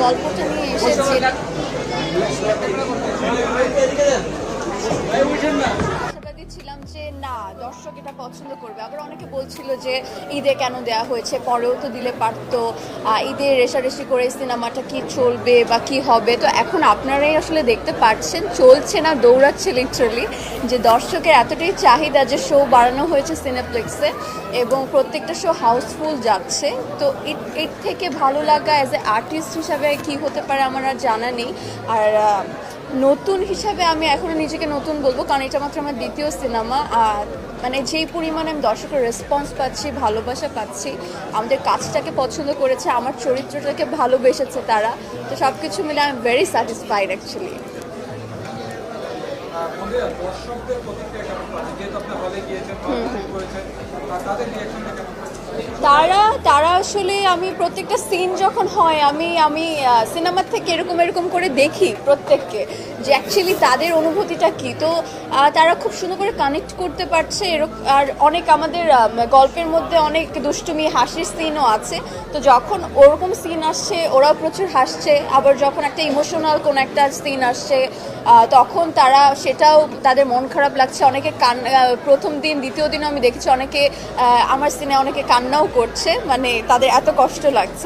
গল্পটা নিয়ে এসেছি। আশাবাদী ছিলাম যে না, দর্শক এটা পছন্দ করবে। আবার অনেকে বলছিল যে ঈদে কেন দেয়া হয়েছে, পরেও তো দিলে পারতো, ঈদে রেষারেষি করে সিনেমাটা কি চলবে বা কি হবে। তো এখন আপনারাই আসলে দেখতে পাচ্ছেন চলছে না, দৌড়াচ্ছে লিটারালি, যে দর্শকের এতটাই চাহিদা যে শো বাড়ানো হয়েছে সিনেপ্লেক্সে এবং প্রত্যেকটা শো হাউসফুল যাচ্ছে। তো এর থেকে ভালো লাগা অ্যাজ এ আর্টিস্ট হিসাবে কি হতে পারে আমার আর জানা নেই। আর নতুন হিসাবে আমি এখনও নিজেকে নতুন বলবো, কারণ এটা মাত্র আমার দ্বিতীয় সিনেমা। আর মানে যেই পরিমাণে আমি দর্শকের রেসপন্স পাচ্ছি, ভালোবাসা পাচ্ছি, আমাদের কাজটাকে পছন্দ করেছে, আমার চরিত্রটাকে ভালোবেসেছে তারা, তো সব কিছু মিলে I am very satisfied actually. তারা আসলে, আমি প্রত্যেকটা সিন যখন হয় আমি আমি সিনেমার থেকে এরকম এরকম করে দেখি প্রত্যেককে, যে অ্যাকচুয়ালি তাদের অনুভূতিটা কী। তো তারা খুব সুন্দর করে কানেক্ট করতে পারছে এরকম। আর অনেক আমাদের গল্পের মধ্যে অনেক দুষ্টুমি হাসির সিনও আছে। তো যখন ওরকম সিন আসছে ওরাও প্রচুর হাসছে, আবার যখন একটা ইমোশনাল কোনো একটা সিন আসছে তখন তারা সেটাও, তাদের মন খারাপ লাগছে, অনেকে প্রথম দিন দ্বিতীয় দিনও আমি দেখেছি অনেকে আমার সিনে অনেকে কান্নাও করছে, মানে তাদের এত কষ্ট লাগছে।